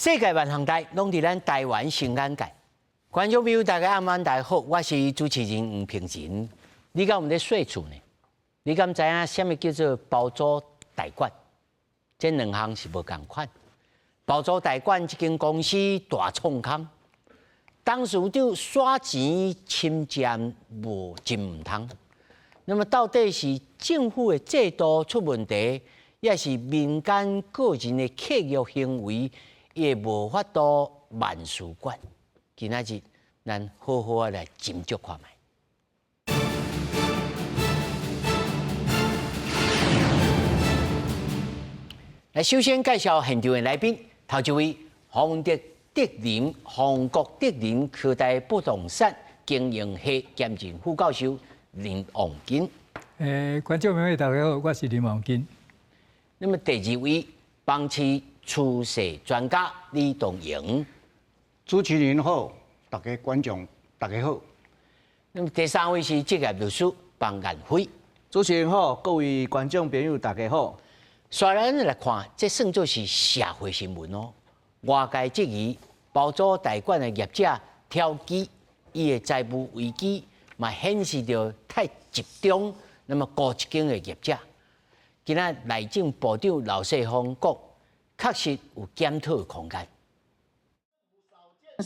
世界万行台拢伫咱台湾新安界。观众朋友，大家暗晚大家好，我是主持人吴平仁。你敢有咧说厝呢？你敢知影什么叫做包租代管？这两项是无共款。包租代管这间公司大创康，董事长耍钱侵占无真唔通。那么到底是政府的制度出问题，也是民间个人的契约行为，也无法度万事管？今仔日咱好好来斟酌看卖。来，首先介绍现场的来宾，头一位宏国德林科大不动产经营系兼任副教授林旺金。观众朋友大家好，我是林旺金。那么第二位，房市趋势专家李东营。主持人好，大家观众大家好。那么第三位是职业律师方彦辉。主持人好，各位观众朋友大家好。虽然来看，这算作是社会新闻哦。外界质疑包租代管的业者挑机，伊的财务危机嘛显示着太集中，那么高一间的业者。今仔内政部长刘世芳讲，确实有检讨的空间。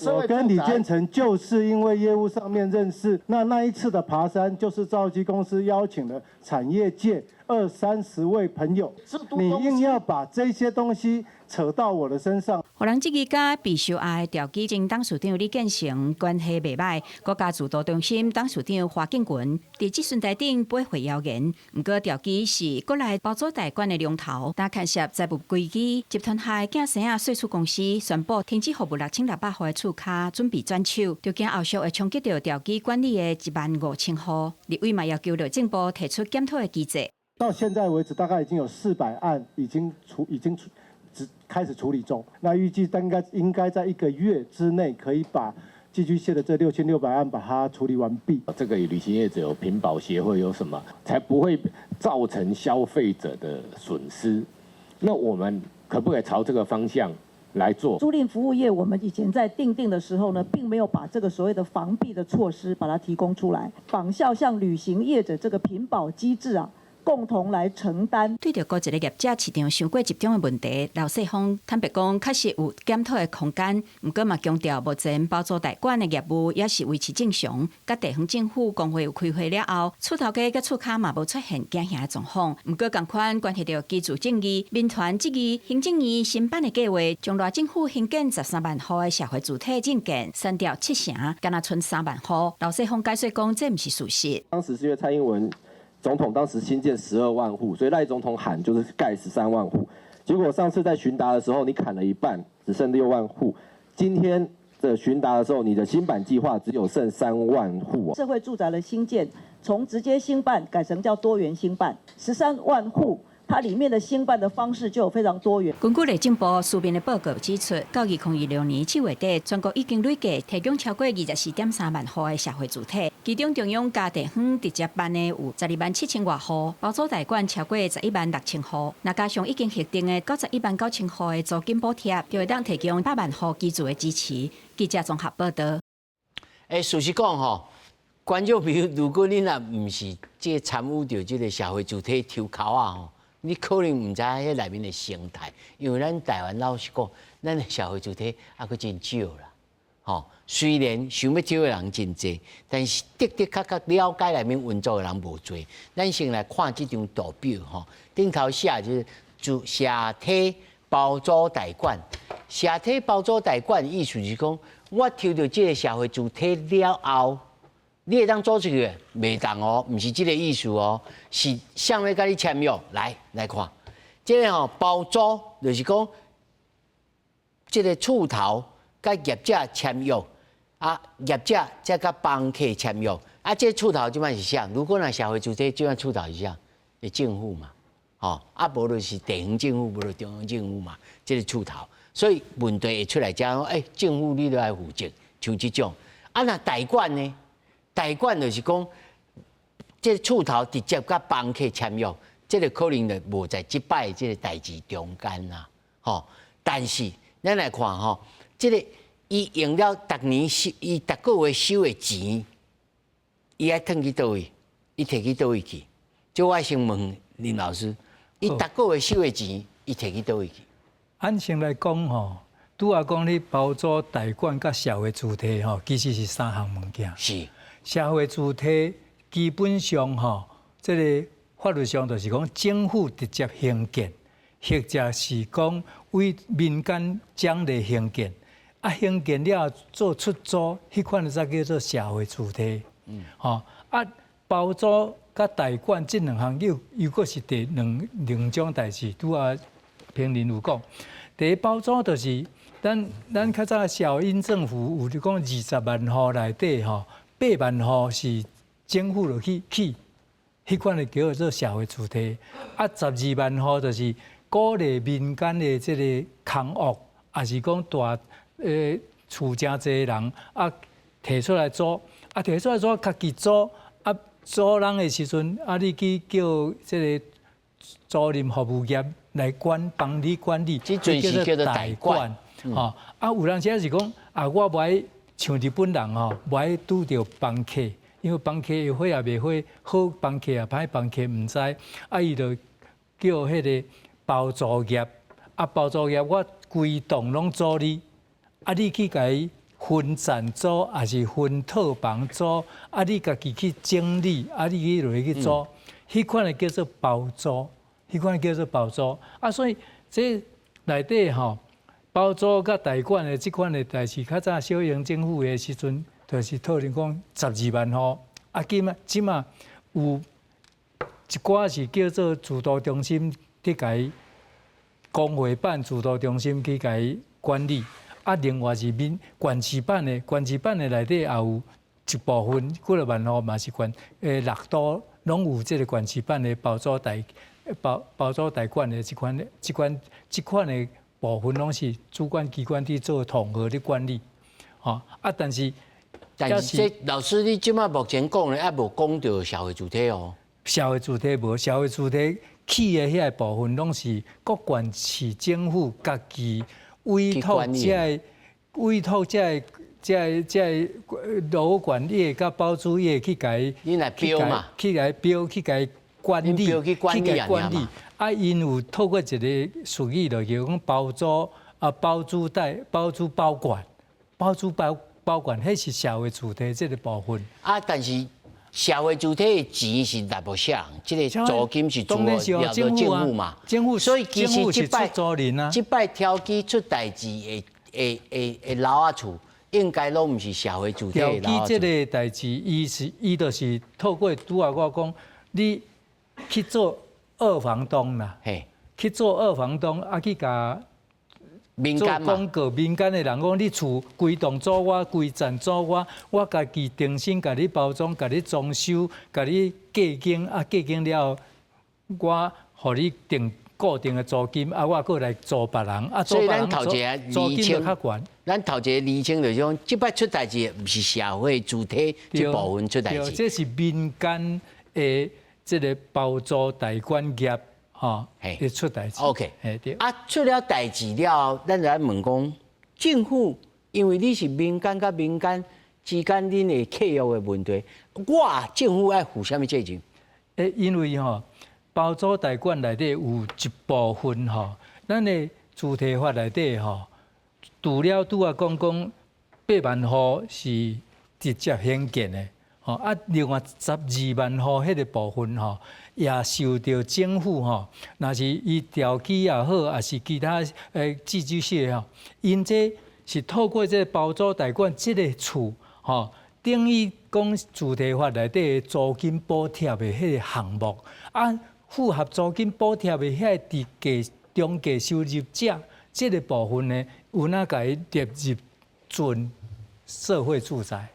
我跟李建成就是因为业务上面认识，那一次的爬山就是兆基公司邀请了产业界20-30位朋友，你硬要把这些东西扯到我的身上。互人质疑甲被受害调基前董事长李建成关系袂歹，国家自主中心董事长华建群伫质询台顶背回谣言。不过调基是国内包租代管的龙头，但牵涉财务危机，集团下囝生仔税出公司宣布停止服务6600户的厝卡，准备转手，就惊后续会冲击到调基管理的15000户。立委嘛要求内政部提出检讨的机制。到现在为止，大概已经有400案已经开始处理中。那预计应该在1个月之内可以把寄居蟹的这6600案把它处理完毕。这个旅行业者有品保协会有什么，才不会造成消费者的损失？那我们可不可以朝这个方向来做？租赁服务业，我们以前在订定的时候呢，并没有把这个所谓的防弊的措施把它提供出来，仿效像旅行业者这个品保机制啊。共同来承担。对着各一个业者市场伤过集中的问题，刘世芳坦白讲，确实有检讨的空间。不过嘛，强调目前包租代管的业务也是维持正常。甲地方政府工会有开会了后，厝头家甲厝卡嘛无出现惊吓的状况。不过同款关系到居住正义，民团质疑行政院新版的计划，将来政府兴建13万户的社会主体证件删掉7成，敢若剩3万户。刘世芳解释讲，这不是事实。当时是因为蔡英文总统当时新建12万户，所以赖总统喊就是盖13万户。结果上次在询答的时候，你砍了一半，只剩6万户。今天的询答的时候，你的新版计划只有剩3万户。社会住宅的新建，从直接兴办改成叫多元兴办，13万户。它里面的兴办的方式就有非常多元。根据内政部书面的报告指出，到2026年7月底，全国已经累计提供超过24.3万户的社会主体，其中中央家地方直接办的有127000多户，包租代管超过116000户，那加上已经核定的919000户的租金补贴，就会当提供8万户居住的支持。记者综合报道。事实讲吼，观众朋友，如果你若唔是即参与到即个社会主体抽考啊吼。你可能唔知迄内面的生态，因为咱台湾老实讲，咱的社会主体还佫真少啦。吼，虽然想要抽的人真济，但是的确了解内面运作的人无多。咱先来看这张图表吼，顶头写就是社体包租代管。社体包租代管意思是讲，我抽到这个社会主体了后。你会当做出去，袂当哦，唔是这个意思哦，是向要甲你签约来看，这个吼包租就是讲，这个厝头甲业者签约，啊业者再甲房客签约，啊这厝头即摆是啥？如果若社会主体，即摆厝头是啥？是政府嘛，吼啊无就是地方政府，无就中央政府嘛，这个厝头，所以问题会出来讲，政府你都要负责，像这种，啊那代管呢？代管就是讲，这厝头直接甲房客签约，这个可能就无在即摆这个代志中间啦，吼。但是咱来看吼，即个伊用了逐年收，伊逐个月收的钱，伊爱摕去倒位？伊摕去倒位去？就我先问林老师，伊逐个月收的钱，伊摕去倒位去？按先来讲吼，拄啊讲你包租代管甲社会主体吼，其实是3项物件。是社会主体基本上吼，即个法律上就是讲政府直接兴建，或者是讲为民间奖励兴建，啊兴建了做出租，迄款才叫做社会主体。吼啊包租甲代管这2项又阁是第两种代志。拄啊评论有讲，第一包租就是咱较早小英政府有就讲20万户内底吼，8万户是政府落去起，迄款的叫做社会主体。啊，12万户就是鼓励民间的即个空屋，也是讲大厝真侪人啊提出来租，啊提出来租家己租，啊租人的时阵，啊你去叫即个租赁服务业来帮你管理，这阵是叫做代管。吼啊，有人则是讲啊，我无爱像日本人吼，无爱拄着房客，因为房客会火也袂火，好房客也歹房客唔知，啊伊就叫迄个包租业，啊包租业我规栋拢租你，啊你去甲伊分暂租，还是分套房租，啊你家己去整理，啊你去落去租，迄款的叫做包租，迄款叫做包租，啊所以这内底吼。包租甲代管的即款的代志，较早小英政府的时阵，就是讨论讲12万户，啊，即马有一寡是叫做自助中心去甲伊工会办自助中心去甲伊管理，啊，另外是管市版的内底也有一部分几落万户嘛是6都拢有即个管市版的包租代管的即款的。部分拢是主管机关去做统合的管理，吼啊，但是这老师，你即马目前讲的还无讲到社会主体哦。社会主体无，社会主体起的遐部分拢是各县市政府家己委托这劳管业甲包租业去甲伊，你来标嘛，去甲伊管理，去管理啊，因有透过一个术语，就叫讲包租啊，包租包管，包管，迄是社会主体这个部分。啊，但是社会主体的钱是内部啥？这个租金是了到政府嘛？政府，所以其实这摆挑机出代志的老啊厝，应该拢毋是社会主体的老啊厝。这个代志，伊就是透过拄啊，我讲你去做。二房东啦，去做二房东，啊去甲做广告，民间的人讲你厝规栋租我，规站租我家己定薪，甲你包装，甲你装修，甲你计经，啊计经了，我互你定固定的租金，啊我过来租别人，啊所以咱头一个租金就较悬。咱头一个厘清就是讲，即摆出代志毋是社会主体这部分出代志，这是民间的。这个包租代管业，吼，会出代志。OK， 对。啊，出了代志了，咱就来问讲，政府因为你是民间甲民间之间恁的契约的问题，政府爱负什么责任？因为吼，包租代管内底有一部分吼，咱的主体法内底吼，除了拄啊讲8万户是直接兴建的。啊，另外12万户迄个部分吼，也受到政府吼，若是伊调机也好，还是其他寄居蟹吼，因这是透过这包租代管这个厝吼，等于讲主体法内底租金补贴的迄个项目，啊，符合租金补贴的遐中价收入者，这个部分呢，有哪甲伊列入准社会住宅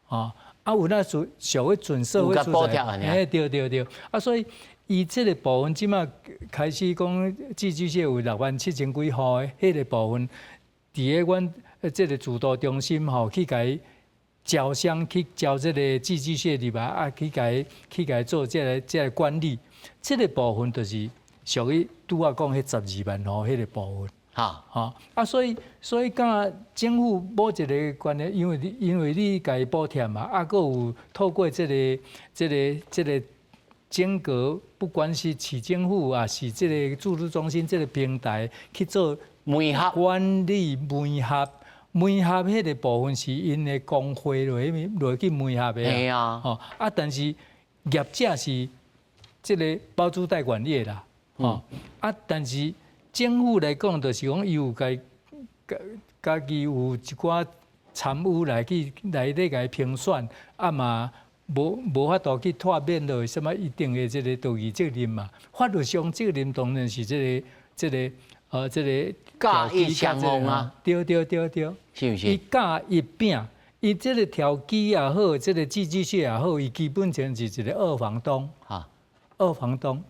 啊？啊，有那社会准社会住宅，对，啊，所以伊这个部分即马开始讲，寄居蟹有67000几户的，迄个部分，伫个阮这个自助中心吼，去甲伊招商，去招这个寄居蟹入来，啊，去甲伊做这个管理，这个部分就是属于拄啊讲迄12万户迄个部分。哈，所以讲政府某一个观念，因为你家补贴嘛，佫有透过这个整个，不管是市政府啊，是这个驻日中心这个平台去做媒合管理媒合迄个部分是因的工会落去媒合的嘿啊，但是业者是这个包租代管业啦，但是政府来讲，就是讲伊有家己有一寡参与来咧甲伊评选，嘛无法度去脱免落什么一定的这个道义责任嘛。法律上责任当然是这个假意相逢啊，对，是不是？伊假一饼，伊这个条机也好，这个寄居蟹也好，伊基本上是一个二房东。二房东，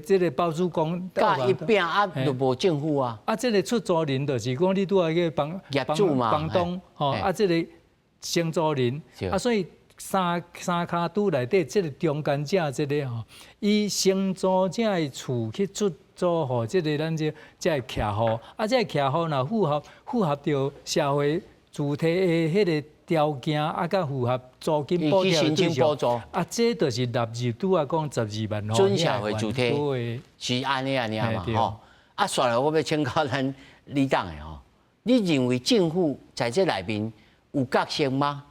这个包租公假一饼啊，就无政府啊。这个出租人就是讲你拄下个业主嘛，房东这个承租人所以三卡拄内底，这个中间者这个以承租者的厝去出租互这个咱这个客户，这个客户若符合着社会主体的迄个条件，甲符合租金补贴的对象，这就是纳入拄啊讲12万吼。准社会主体是安尼嘛吼。刷来我要请教咱李党的吼，你认为政府在这内面有角色吗？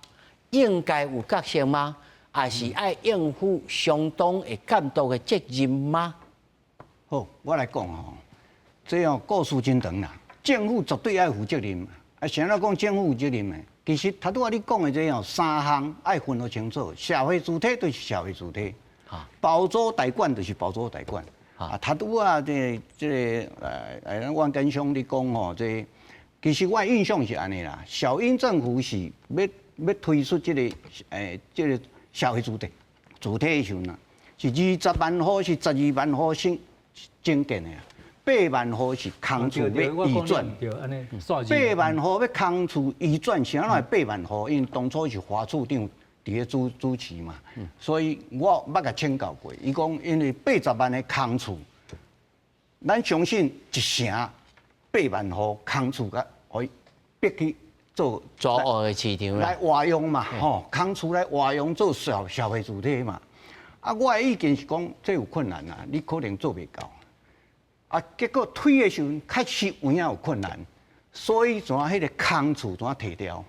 应该有角色吗？还是爱应付相当的监督的责任吗？好，我来讲吼，这样故事真长啦。政府绝对爱负责任，谁来讲政府有责任的？其实头拄仔你讲的这样三项爱分得清楚，社会主体就是社会主体，包租代管就是包租代管。头拄仔咱王根兄你讲吼，其实我印象是安尼啦，小英政府是要推出这个社会主体的时候呢，是20万户是12万户新增建的，8万户是空厝要移转，8万户要空厝移转，是安怎8万户？因为当初是华处长伫个主持嘛，所以我捌甲请教过，伊讲因为80万的空厝，咱相信一成8万户空厝甲可以逼去做恶的市场来活用嘛，空厝来活用做社会主体嘛。我的意见是讲，这有困难啦，你可能做袂到。结果推的时候，确实有影有困难，所以怎迄个空厝怎摕掉？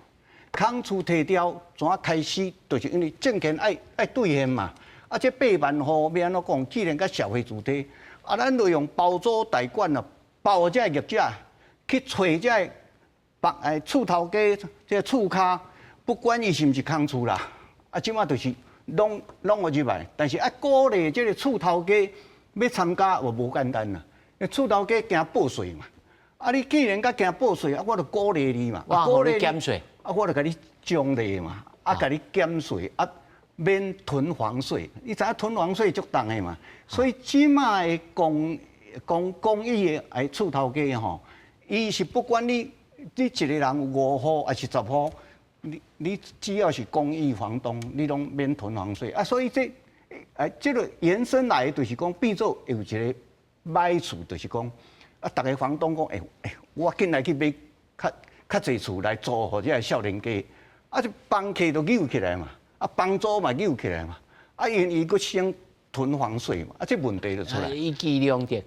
空厝摕掉，怎开始？就是因为政权爱兑现嘛。这8万户要安怎讲？既然甲社会主体，咱就用包租代管啊，包这业者去找这厝头家、这厝骹，不管伊是毋是空厝啦，即马就是拢有入来，但是鼓励这个厝头家要参加，就无简单啦。厝头家惊报税嘛，你既然甲惊报税，我就鼓励你嘛，鼓励你减税，我就甲你奖励嘛，甲你减税，免囤房税。你知影囤房税足重的嘛？所以即马的公益的厝头家吼，伊是不管你一个人有5户还是10户，你只要是公益房东，你拢免囤房税所以这个延伸来就是讲，变做有一个买厝，就是讲逐个房东讲，我紧来去买较侪厝来租，或者是少年家，这房客都扭起来嘛，房租嘛扭起来嘛，因伊佫先囤房税嘛，这问题就出来。一举两得。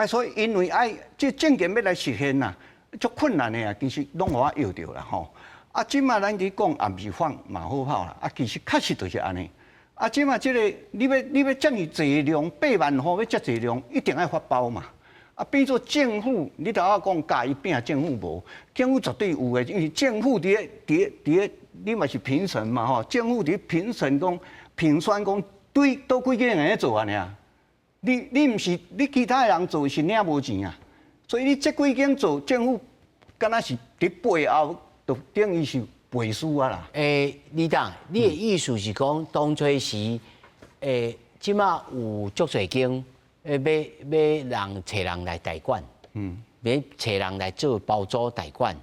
所以因为这证件要来实现呐，足困难的其实拢互我摇着啦吼。即马咱去讲也毋是放马后炮啦，其实确实就是安尼。即马这个你要遮尔济量，8万户要遮济量，一定要发包嘛。变做政府，你头仔讲加一饼，政府无，政府绝对有的，因为政府伫你嘛是评审嘛吼，政府伫评审讲评选讲对倒几个人来做安尼啊？你毋是你其他人做是领无钱啊，所以你这几间做政府，敢若是伫背后，就等于是背书啊啦。李董，你的意思是讲，当初时，即马有足侪间，要人找人来代管，要找人来做包租代管。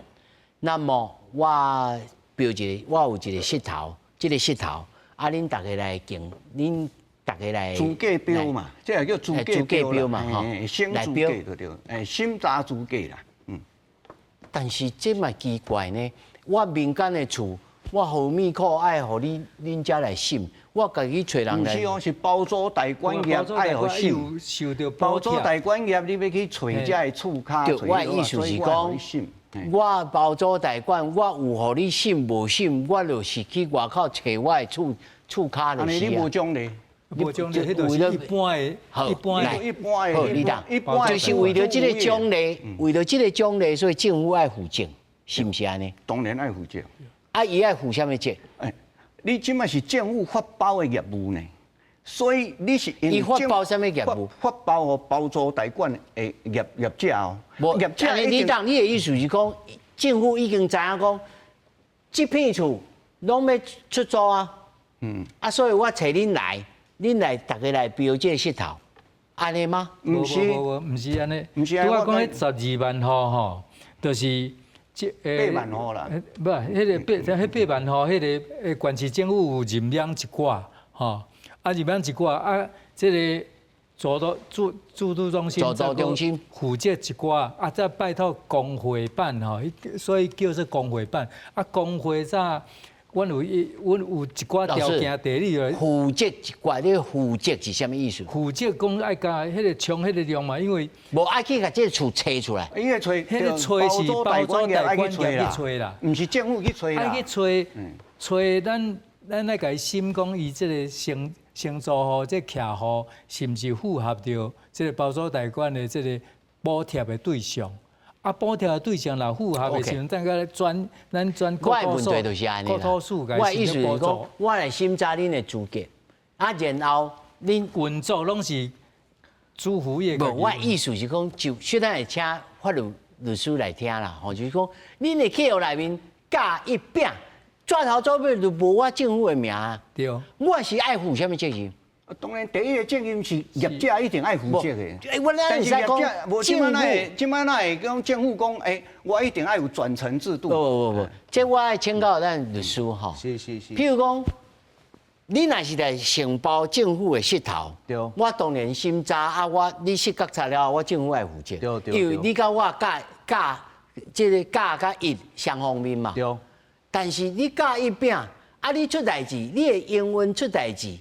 那么我有一个噱头，这个噱头，恁大家来竞，恁大家来资价标嘛，这也叫资价标嘛，吼，先资价就对，审查资价啦。但是这嘛奇怪呢，我民间的厝，我互米库爱互恁遮来审，我家己找人来。不是哦，是包租代管业爱互审。受到包租代管业，你要去找遮的厝卡，我意思是讲，我包租代管，我有互你审无审，我就是去外口找我的厝卡就是啊。你无奖励。无奖励，迄就是一般的，一般就是为了这个奖励，为了这个奖励，所以政府爱负责，是不是安尼？当然爱负责。啊，伊爱负什么责？你即卖是政府发包的业务呢，所以你是伊发包什么业务？发包和包租代管的业者哦。业者你的意思是讲，政府已经知影讲，这片厝拢要出租啊。啊，所以我找恁来。恁来，大家来标这个石头，安尼吗？唔是安尼。唔是啊。我讲迄12万户吼，就是8万户啦。不，迄8万户，迄个县市政府有认养一寡，吼，啊认养一寡，啊，这个住都中心负责一寡，啊再拜托工会办吼，所以叫做工会办，啊工会咋？阮有一寡条件地理的负责一寡，你负责是什么意思？负责讲爱甲迄个冲迄个量嘛，因为无爱去甲这个厝找出来。伊个找，迄个找是包租代管业去找啦，毋是政府去找啦。爱去找咱来甲伊审讲伊这个承租户、这徛户是毋是符合着这个包租代管的这个补贴的对象？啊，补贴的对象若符合的时阵，咱个专我的问题就是安尼啦。我意思是讲，我来审查恁的资格，啊，然后恁运作拢是主服业。无，我意思是讲，就虽然会请法律师来听啦，吼，就是讲，恁的企业内面加一饼，转头做尾就无我政府的名啊。对。我是爱负什么责任？当然，第一个责任是业者一定爱负责的。但是业者无即摆那会讲政府讲，我一定爱有转承制度。不，这我爱请教咱律师吼。是。譬如讲，你若是来承包政府的石头，我当然审查啊，你设决策了，我政府爱负责。因为你甲我价，这个价甲一双方面嘛。对。但是你价一饼，啊，你出代志，你的营运出代志。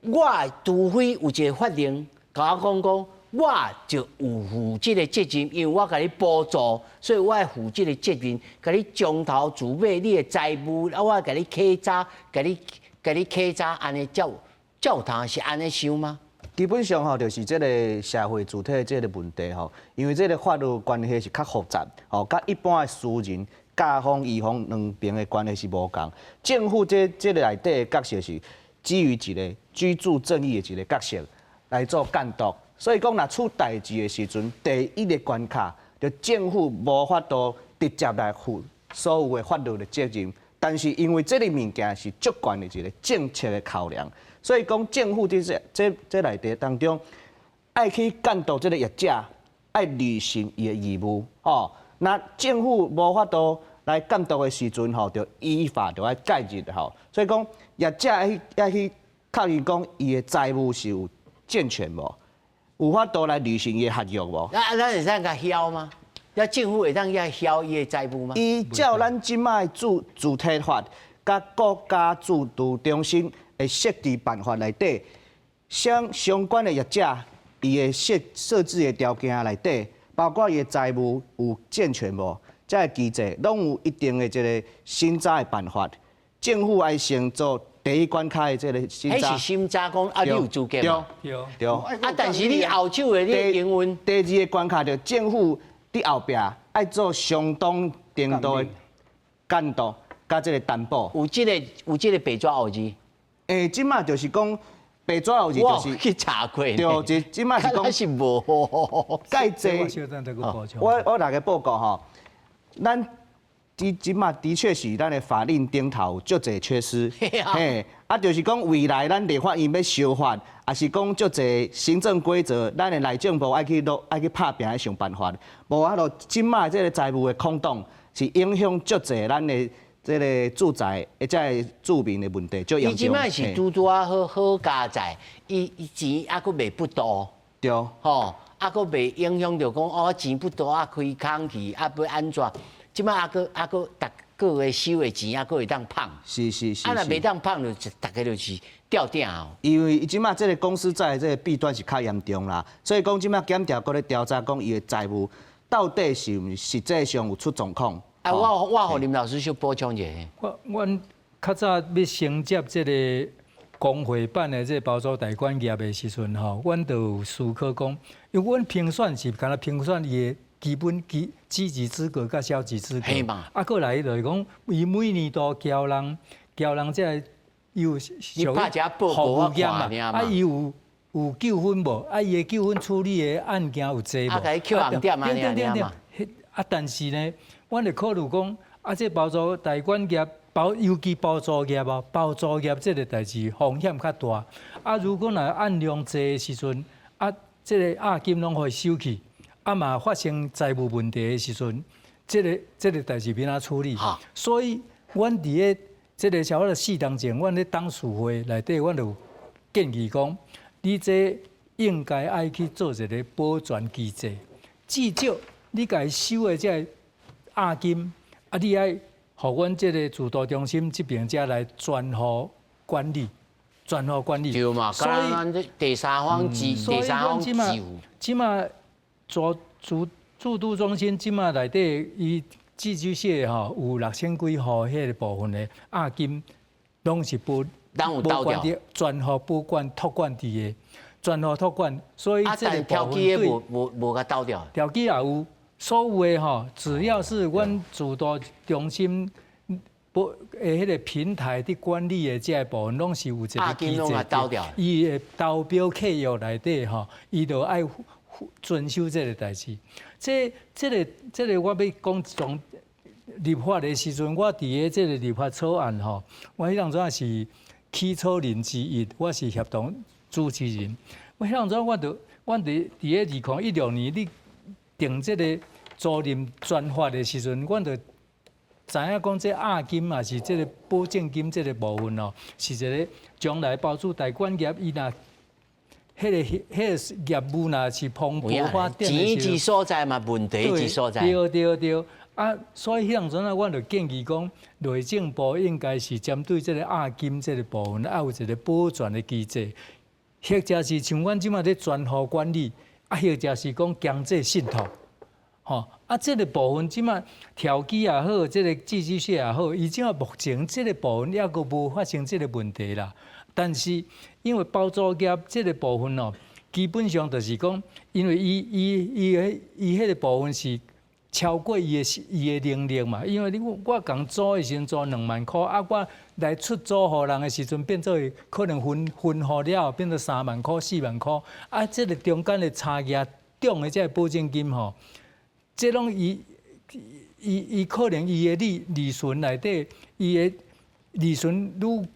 我除非有一个法令，甲我讲，我就有负这个责任，因为我甲你补助，所以我要负这个责任，甲你从头至尾你的财务，啊，我甲你稽查，甲你稽查，安尼才有通是安尼想吗？基本上吼，就是这个社会主体这个问题吼，因为这个法律关系是较复杂，吼，甲一般的私人、甲方、乙方两边的关系是无共。政府这个内底的角色是基于一个居住正义的一个角色来做监督，所以讲若出代志的时阵，第一个关卡就政府无法度直接来负所有的法律的责任，但是因为这个物件是足悬的一个政策的考量，所以讲政府这内底当中爱去监督这个业者，爱履行伊的义务哦。那政府无法度来监督的时阵吼，就依法就要介入吼。所以讲业者要去确认讲伊的债务是有健全无，有法度来履行伊的合约无？咱会使甲晓吗？要政府会当遐晓伊的债务吗？依照咱即卖主体法甲国家自治中心的设置办法内底，相关的业者伊的设置的条件内底，包括伊的债务有健全无，这个机制拢有一定的这个审查的办法。政府爱先做第一关卡的这个审查。迄是审查讲啊，你有资格嘛？对。啊，但是你后手的你营运。第二个关卡就政府伫后壁爱做相当程度的监督甲这个担保。有这个白纸黑字。即马就是讲白纸黑字就是。我去查过。对，即马是讲。是无。介济。我来个报告吼，咱。即马的确是咱的法令顶头足侪缺失，嘿，就是讲未来咱立法院要修法，也是讲足侪行政规则，咱的内政部爱去拍拼来想办法，无即马即个财务的空洞是影响足侪咱的这个住宅，这住民的问题最严重。伊即摆是拄拄啊好加载，伊钱还佫袂不多，对，吼，还佫袂影响到讲哦钱不多啊开空去啊要安怎？即摆还佫逐个月收的钱还佫会当胖。是。啊，若袂当胖就大家就是掉掉哦。因为即马这个公司债这个弊端是较严重啦，所以讲即马检调阁咧调查讲伊的债务到底是毋是实际上有出状况。啊，我互林老师小补充一下。阮较早要承接这个工会办的这个包租代管业的时阵吼，阮就有思考讲，因为阮评选是干那评选伊的基本资质资格甲消极资格，啊，过来就是讲，伊每年都交人这有你拍一下报告我看嘛，啊，伊有纠纷无？啊，伊的纠纷处理的案件有济无？啊，甲伊扣红点啊，尔嘛。啊，但是呢，阮就考虑讲，啊，这包租代管业尤其包租业哦，包租业这个代志风险较大。啊，如果若按量济的时阵，啊，这个押金拢会收去，啊嘛发生债务问题的时阵，这个代志要哪处理？所以，阮伫个这个小的4当前，阮咧董事会内底，阮就建议讲，你这应该爱去做一个保全机制，至少你家收的这押金，啊，你爱互阮这个自助中心这边才来专户管理，对嘛？所以第三方支付。即马自助中心即马内底伊寄居蟹吼有6000几户迄个部分的押金，拢是无管的专户保管托管伫的，专户托管，所以这个条机的无甲倒掉。条机也有，所有的吼，只要是阮自助中心迄个平台的管理的这部分，拢是有一个机制，伊的投标契约内底吼，伊就爱遵守这个代志。这个我要讲从立法的时阵，我伫个这个立法草案吼，我迄当阵是起草人之一，我是协同主持人。我迄当阵阮伫个2016年你定这个租赁专法的时阵，阮就知影讲这押金嘛是这个保证金这个部分哦，是一个将来包租代管业伊若迄个业务若是蓬勃发展的时候，钱之所在嘛，问题之所在。对。啊，所以迄当阵啊，阮就建议讲，内政部应该是针对这个押金这个部分，要有一个保全的机制，或者是像阮即马咧专户管理，啊，或者是讲强制信托，吼，啊，这个部分即马条机也好，这个寄居蟹也好，伊即马目前这个部分抑阁无发生这个问题啦。但是因为包租业这个部分哦，基本上就是讲，因为伊迄个部分是超过伊的能力嘛，因为我共租的时阵租2万块，啊，我来出租互人的时阵变做可能分好了变做3万块、4万块，啊，这个中间的差价，中的这个保证金吼，这拢伊可能伊的利润内底，伊的利润愈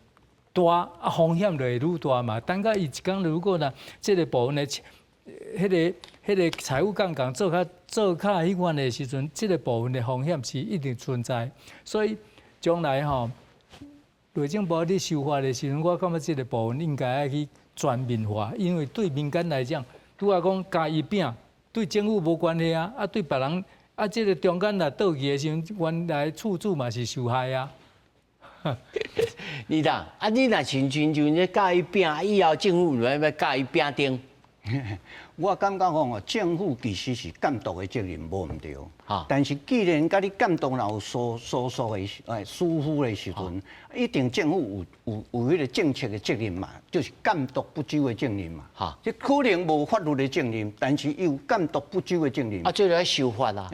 大，啊，风险就会愈大嘛。等到伊一天如果呢，这个部分的迄个财务杠杆做较迄款的时阵，这个部分的风险是一定存在。所以将来吼，内政部咧修法的时阵，我感觉这个部分应该要去全面化，因为对民间来讲，拄啊讲加一饼，对政府无关系啊，啊对别人啊，这个中间若倒去的时阵，原来厝主嘛是受害啊。你当啊，你若像咧加一饼，以后政府要加一饼丁。我感觉讲哦，政府其实是监督的责任无毋对，但是既然甲你监督有疏的疏忽的时阵，一定政府有迄个政策的责任嘛，就是监督不周的责任嘛。这可能无法律的责任，但是有监督不周的责任。啊，这就要修法啦。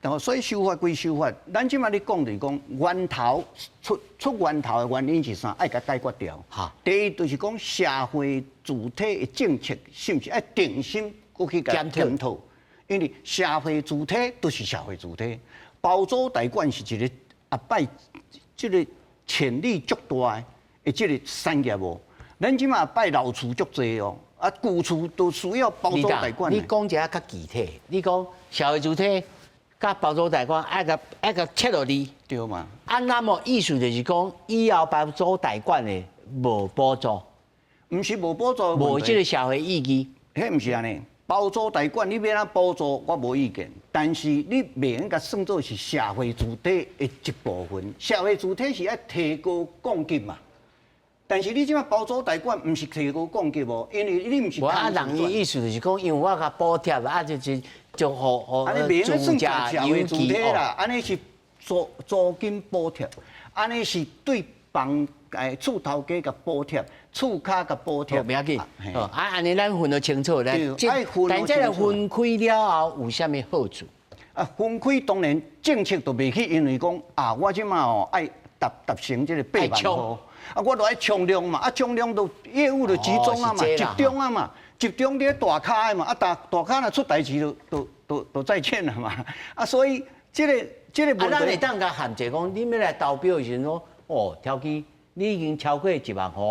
然后所以修法归修法，咱即马咧讲就是讲源头出源头的原因是啥？爱甲解决掉。第一就是讲社会主体的政策是毋是爱定心过去检讨？因为社会主体都是社会主体，包租代管是一个摆即个潜力足大的即个产业哦。咱即马摆老厝足济哦，啊旧厝都需要包租代管。你讲一下较具体，你讲社会主体。甲包租代管爱甲切落去。对嘛？啊，那么意思就是讲，以后包租代管的无补助，毋是无补助，无即个社会意义。迄毋是安尼。包租代管你要安补助，我无意见，但是你袂用甲算作是社会主体的一部分。社会主体是爱提高供给嘛。但是你即摆包租代管毋是提高供给无，因为你毋是。无啊，人伊意思就是讲，因为我甲补贴啊，就互安尼袂用算家社会主体啦，安尼是租金补贴，安尼是对房厝头家甲补贴，厝卡甲补贴。不要紧，安尼咱分得清楚咧。但这个分开了后有啥物好处？啊，分开当然政策都袂去，因为讲啊，我即马哦爱达成这个8万户，啊，我都爱冲量嘛，啊，冲量都业务就集中啊嘛，集中啊嘛，集中伫大卡的嘛，啊，大卡若出代志都再见了嘛，啊，所以这个问题。咱会当甲限制讲，你要来投标的时阵，哦，挑起你已经超过1万户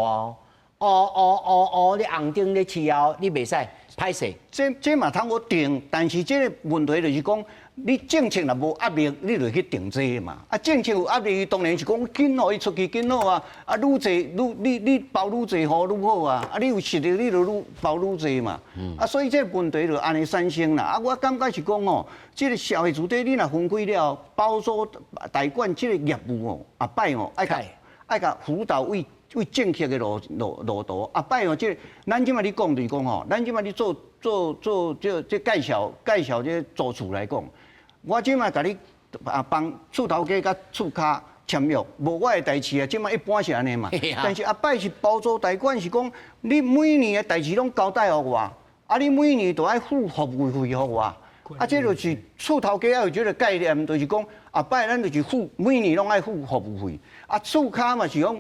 哦，你红灯咧饲后，你袂使歹势。这嘛通好定，但是这个问题就是讲，你政策若无压力，你就去定这个嘛。啊，政策有压力，当然是讲紧互伊出去紧好啊。啊，愈济你包愈济户愈好啊。啊，你有实力你就愈包愈济嘛。啊，所以这个问题就安尼产生啦。啊，我感觉是讲哦，这个社会主体你若分开了，包租代管这个业务哦，后摆哦爱甲辅导为政策的路途，后摆哦，这咱即摆你讲就是讲吼，咱即摆你做这介绍这租厝来讲，我即摆甲你帮厝头家甲厝卡签约，无我的代志啊，即摆一般是安尼嘛。但是后摆是包租代管是讲，你每年的代志拢交代互我，啊，你每年都爱付服务费互我，啊，这就是厝头家要有这个概念，就是讲后摆咱就是每年拢爱付服务费，啊，厝卡嘛是讲。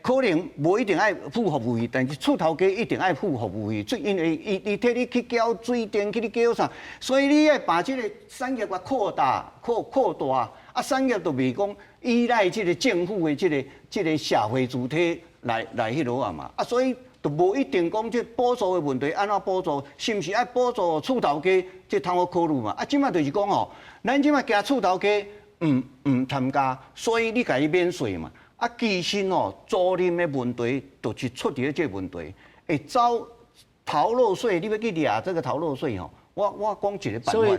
可能无一定爱付服务费，但是厝头家一定爱付服务费，因为伊替你去缴水电，去你缴啥，所以你要把这个产业个扩大，啊，产业都袂讲依赖这个政府的这个社会主体来迄落啊嘛，啊，所以都无一定讲这补助的问题安怎补助，是毋是爱补助厝头家，这通好考虑嘛？啊，即摆就是讲吼，咱即摆惊厝头家唔参加，所以你甲伊免税嘛。啊，其实哦，租赁的问题就是出伫这个问题，会走逃漏税，你要去掠这个逃漏税吼。我讲一个办法。所以，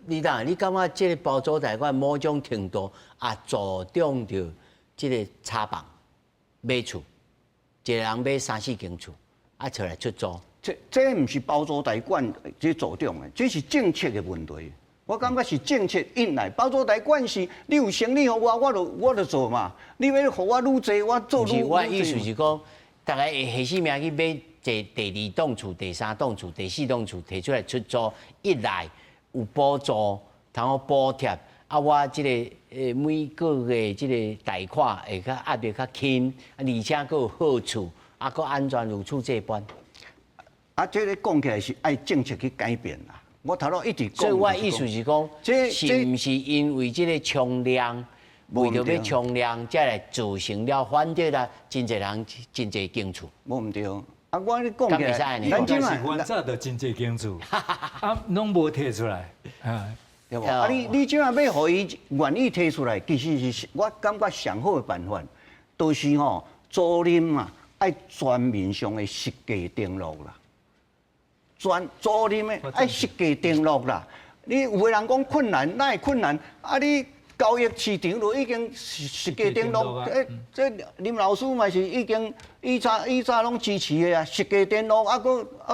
你感觉这个包租代管某种程度也助长着这个炒房买厝，一个人买3、4间厝，啊出来出租。这唔是包租代管这助长的，这是政策的问题。我感觉是政策引来，包租代管是你有生意互我就做嘛。你要互我愈济，我做愈。我意思是讲，大家会下死命去买第2栋厝、第3栋厝、第4栋厝提出来出租，一来有补助，通好补贴，啊，我这个每个月这个贷款会较压力较轻，而且佫有好处，啊，佫安全如此这般。啊，这个讲起来是爱政策去改变啦。我头头一直讲，所以我意思是讲，是毋是因为这个冲量，为着要冲量，才来造成了反对啦？真侪人真侪间厝，无毋对。啊，我咧讲起来，咱即嘛，原早就真侪间厝，啊，拢无摕出来，对无？啊，你即马要互伊愿意摕出来，其实是我感觉上好的办法，都是吼租赁嘛，爱全面上的实价登录啦。租赁的爱实价登录啦，你有个人讲困难，哪会困难？啊，你交易市场就已经实价登录，这林老师嘛是已经以早拢支持的啊，实价登录，啊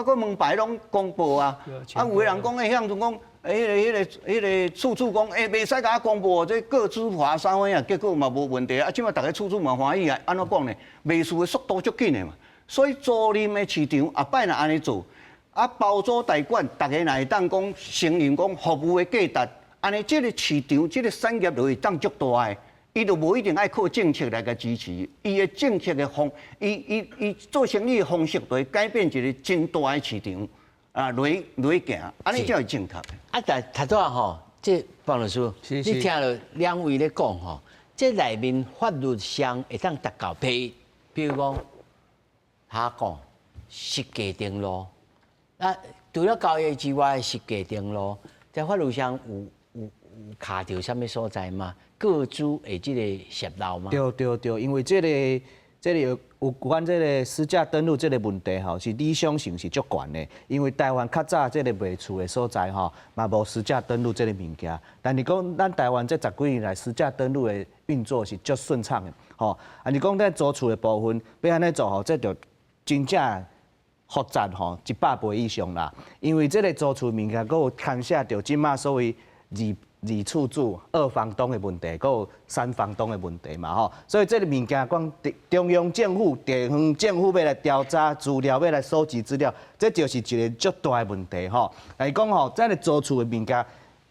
个门牌拢公布啊，啊有个人讲向就讲，迄个处处讲，袂使甲我公布，这各自划3分啊，结果嘛无问题啊，即马大家处处嘛欢喜啊，安怎讲呢？卖厝的速度足紧的嘛，所以租赁的市场后摆若安尼做。啊，包租代管，大家若会当讲承认讲服务的价值，安尼这个市场、这个产业就会当足大的，伊就无一定爱靠政策来甲支持，伊的政策的伊做生意的方式就会改变一个真大的市场啊，落去行，安尼才会正确。啊，但头拄啊吼，这方老师，你听了2位咧讲吼，这内面法律上会当达到比如讲，他讲实价登录。啊，除了交易之外，实价登录，在法律上有卡到什么所在嘛？各州的这个泄漏嘛？对，因为这个有关这个私价登录这个问题吼，是理想性是足悬的。因为台湾较早这个卖厝的所在吼，嘛无私价登录这个物件。但是讲咱台湾这10几年来私价登录的运作是足顺畅的，吼。啊，你讲在租厝的部分要安尼做吼，这就真正复杂吼，100倍以上啦。因为这个租厝物件，佫有牵涉到即马所谓二厝主、2房东的问题，佫有3房东的问题嘛吼，所以这个物件讲中央政府、地方政府要来调查资料，要来收集资料，这就是一个足大的问题吼。来讲吼，咱的租厝的物件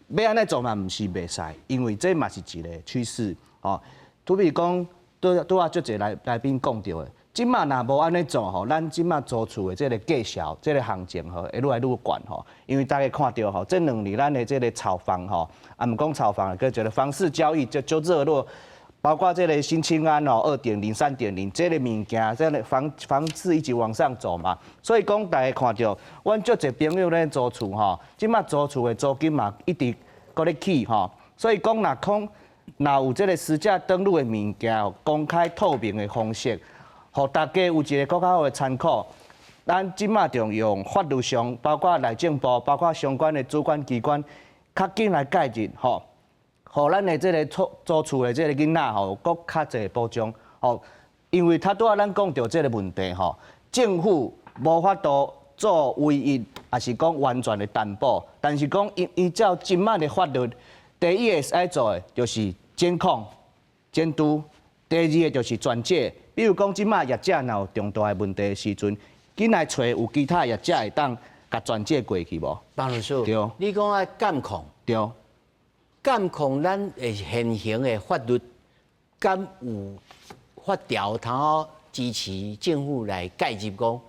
要安尼做嘛，毋是袂使，因为这嘛是一个趋势吼。拄比讲，拄啊足侪来宾讲到的。即马若无安尼做吼，咱即马租厝的这个价销、这个行情吼，会愈来愈悬吼。因为大家看到吼，这2年咱的这个炒房吼，啊毋讲炒房，佮这个房市交易就热络，包括这个新青安哦2.0、3.0这个物件，这个房市一直往上走嘛。所以讲大家看到，阮足侪朋友咧租厝吼，即马租厝的租金嘛一直搁咧起吼。所以讲若有这个私价登录的物件，公开透明的方式。互大家有一个更较好的参考，咱即马就用法律上，包括内政部，包括相关的主管机关，较紧来介入，吼，互咱的这个租厝的这个囡仔吼，搁较侪保障，吼，因为拄仔咱讲到这个问题吼，政府无法度做唯一，也是讲完全的担保，但是讲依照即马的法律，第一个使做的就是监控、监督，第二个就是转介。比如讲，即马业者若有重大的问题的时阵，紧来找有其他业者会当甲转介过去无？帮律师，对，你讲啊监控，对，监控咱的现行的法律，敢有法条通好支持政府来介入讲，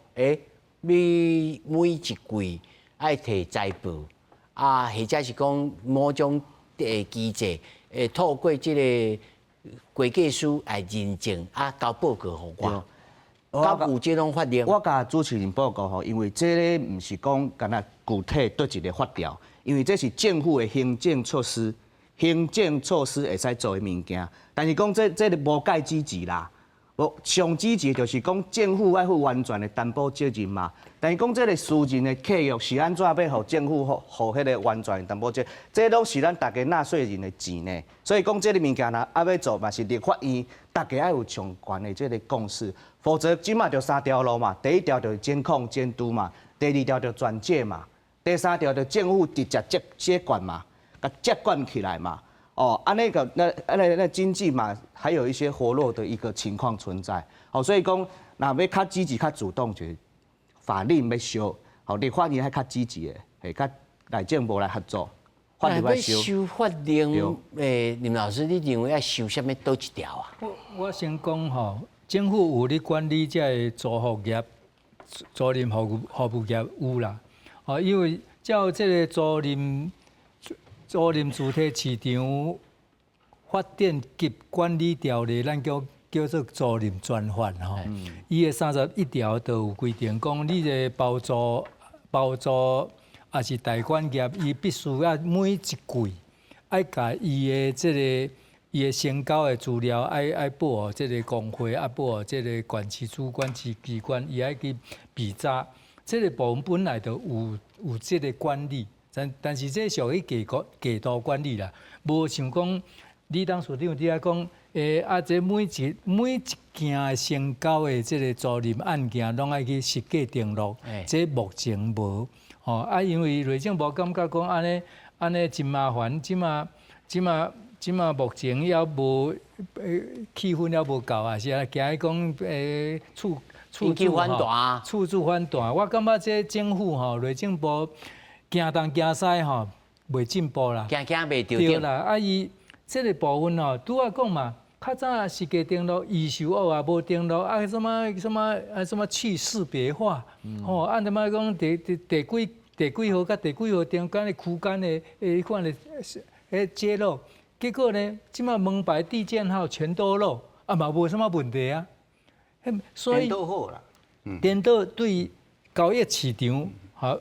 你每一季爱摕财报，啊，或者是讲某种机制，透过这个。会计师来认证啊，交报告互我。敢有这种法令？我甲主持人报告吼，因为这个毋是讲干那具体对一个法条，因为这是政府的行政措施，行政措施会使做的物件。但是讲这个无介支持啦，上支持就是讲政府要负完全的担保责任嘛。但是讲这个私人的契约是安怎要互政府互迄个完全的担保责任？这拢是咱大家纳税人的钱呢。所以讲这个物件若要做嘛，是立法院大家要有相关的这个共识，否则即马就3条路嘛。第1条就是监控监督嘛，第2条就转介嘛，第3条就政府直接接管嘛，甲接管起来嘛。安尼个那经济嘛，还有一些活络的一个情况存在。所以讲若要较积极、较主动，就是法令要修，立法院还较积极的，会甲内政部来合作。法律要修法令，林老师，你认为要修什么倒一条啊？我先讲吼，政府有咧管理这个租服业、租赁服务业有啦，因为照这个租赁主体市场发展及管理条例，咱叫做租赁专法吼。伊的31条都有规定，讲你的包租也是代管业，伊必须要每一季爱甲伊的这个伊的成交的资料爱报哦，这个工会啊报哦，这个管区主管机关伊爱去比查，这个部门本来就有这个管理。但是这属于过度管理啦，无像讲你当处长你来讲，这每一件成交的这个租赁案件，拢爱去实价登录，这目前无，因为内政部感觉讲安尼真麻烦，即马目前也无气氛也无够啊，是啊，惊讲处主反弹，处主反弹，我感觉这政府内政部。行东行西吼，袂进步啦，行袂着对啦。伊这个部分拄仔讲嘛，较早实价登录预售屋也无登录，什么去识别化，按怎么讲第几号甲第几号中间的区间的迄款的揭露，结果呢，即马门牌地建号全都漏，嘛无什么问题啊。所以颠倒好啦，颠倒对交易市场。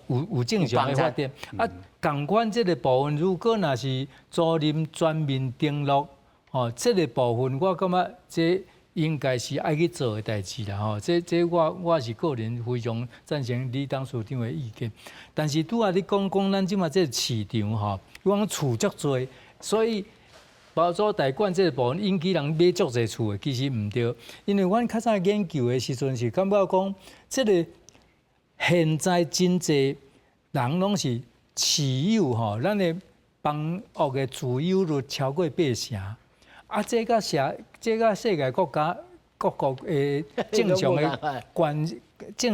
有正常的发展共款这个部分，如果若是租赁全面登录，这个部分我感觉这应该是爱去做的代志啦，这我是个人非常赞成李董事长的意见。但是拄仔你讲咱即马这个市场讲厝足多，所以包租代管这个部分引起人买足侪厝的，其实毋对，因为阮较早研究的时阵是感觉讲，这个现在真侪人拢是持有咱的房屋的持有率超过80%，这甲世界国家各国的正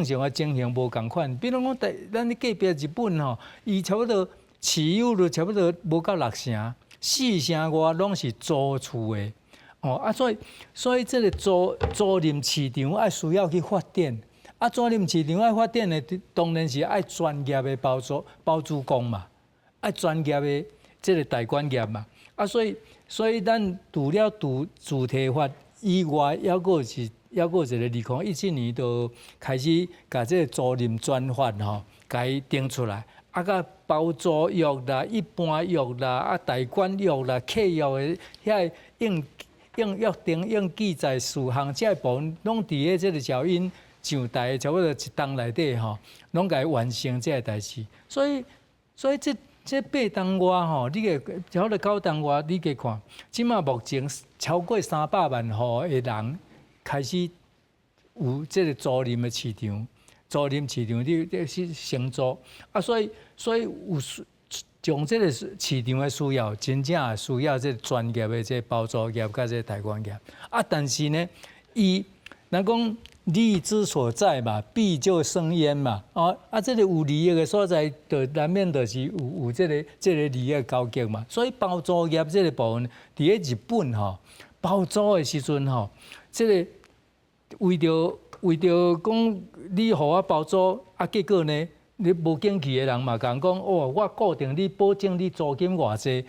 常的情形无共款。比如讲，咱隔壁日本伊差不多持有率差不多无到60%，40%外拢是租厝的。所以这个租赁市场爱需要去发展。租赁市场爱发展的，当然是爱专业的包租公嘛，爱专业的这个代管业嘛。所以咱除了主体法以外，还佫一个2017年就开始把这个租赁专法甲伊定出来，甲包租约啦、一般约啦、代管约啦、契约的遐应约定、应记载事项，这部分拢伫个这个小英上台差不多1冬内底拢甲伊完成这个代志。所以这8冬外你个差不多9冬外，你加看，即马目前超过300万户的人开始有这个租赁的市场，你是承租所以有从这个市场的需要，真正需要这专业的这包租业甲这代管业但是呢，咱讲利之所在嘛，弊就生焉嘛。这个有利益的所在，就难免就是有这个利益交集嘛。所以包租业这个部分，伫咧日本包租的时阵这个为着讲你互我包租结果呢，你无景气的人嘛，讲我固定你保证你租金偌济，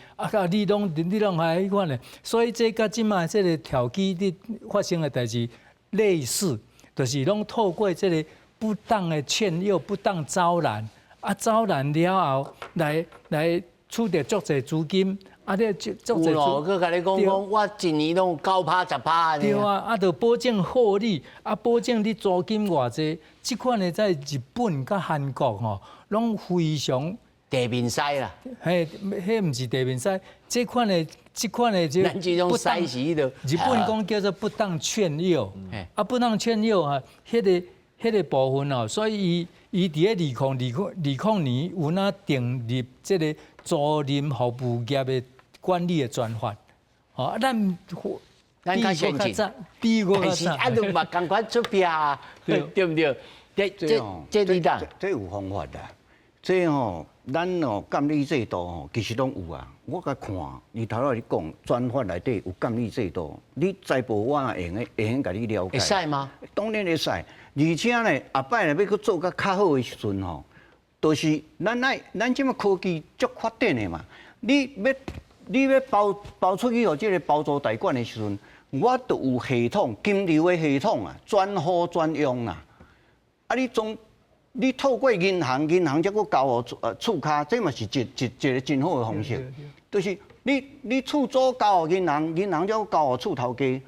你拢还迄款咧。所以这甲即卖这个条件的发生的代志类似。就是拢透过这个不当的劝诱、不当招揽，招揽了后来取得足侪资金，你足侪。佮甲你讲，我一年拢9%、10%。对就保证获利，保证你租金偌济，即款的在日本甲韩国拢非常地面师啦。迄毋是地面师，这款的咱这种师是的。日本讲叫做不当劝诱，不当劝诱迄个部分所以伊伫咧2020年有订立这个租赁服务业的管理的专法，咱较先进，但是都嘛共款出票对不对？这你当这有方法的，这咱监理制度其实拢有啊。我甲看，头仔你讲专法内底有监理制度，你财部我会用甲你了解。会使吗？当然会使，而且呢，后摆若要去做较好的时阵就是咱即马科技足发展的嘛。你要包出去互这个包租代管的时阵，我都有系统金流的系统啊，专户专用啦。你透过银行才佫交互厝卡，这嘛是一个真好的方式。就是你厝租交互银行才佫交互厝头家，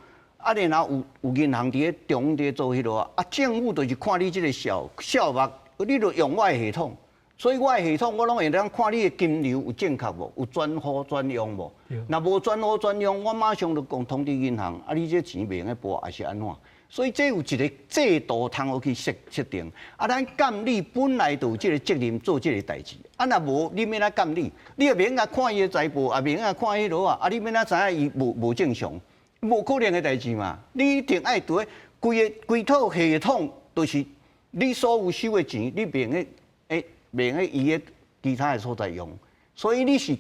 然后有银行伫咧中伫做迄落政府就是看你这个效目，你就用我的系统，所以我的系统我拢会当看你的金流有正确无，有专户专用无。若无专户专用，我马上就讲通知银行，你这钱袂用拨，还是安怎？所以这有一个制度通好去设定，咱监理本来就有这个责任做这个代志，若无你免来监理，你也免来看伊的财报，也免来看迄落你免来知影伊无正常，无可能的代志嘛。你一定爱对规套系统，就是你所有收的钱，你免去伊的其他的所在用，所以你是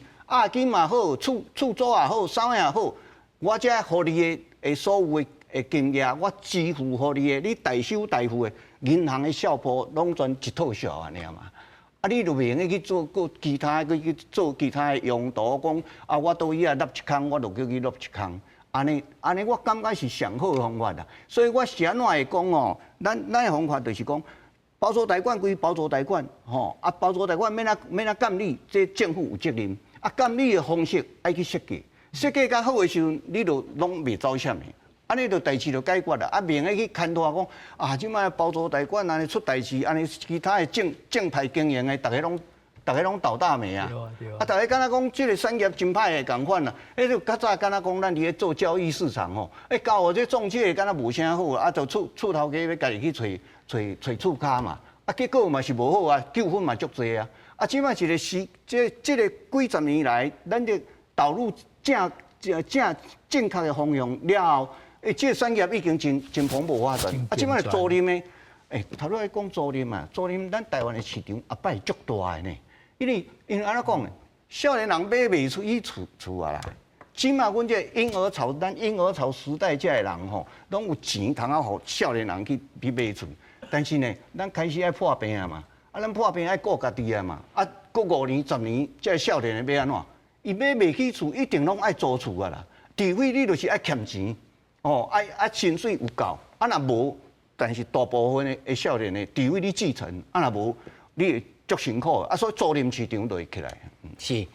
金也好，厝租也好，啥也好，我才互你的所有的金额，我支付互你的，你代收代付的，银行的效簿拢全一套数安尼嘛。你就袂用去做其他去做其他的用途，讲我倒伊落一空，我就叫伊落一空。安尼我感觉是上好的方法啦。所以我是安怎会讲咱的方法就是讲，包租代管归包租代管，啊包租代管免啊监理，这政府有责任。啊监理的方式爱去设计，设计较好的时候，你就拢袂走险的。安尼就代志就解决啦，啊，免去牵拖讲啊，即摆包租代管安尼出代志，安尼其他的正派经营的，大家拢倒大霉啊！啊，大家敢若讲即个产业真歹的共款啦，迄就较早敢若讲咱伫咧做交易市场吼，交互这中介敢若无啥好，啊，就厝头家要家己去找厝卡嘛，啊，结果嘛是无好啊，纠纷嘛足多啊，啊，即摆一个这个几十年来，咱就导入正确的方向了后。这个产业已经真蓬勃发展，啊，即摆租赁的，头拄仔讲租赁嘛，租赁咱台湾的市场也摆足大的呢。因为安怎讲呢？少年人买袂出去厝啊啦。即摆阮这婴儿潮，咱婴儿潮时代这的人吼，拢有钱通啊，互少年人去买厝。但是呢，咱开始爱破病啊嘛，啊，咱破病爱顾家己啊嘛，啊，过5年、10年，这少年的要安怎？伊买袂起厝，一定拢爱租厝啊啦。除非你就是爱欠钱。薪水有够，啊若无，但是大部分的少年的，除非你继承，啊若无，你会足辛苦，啊所以租赁市场就会起来。是，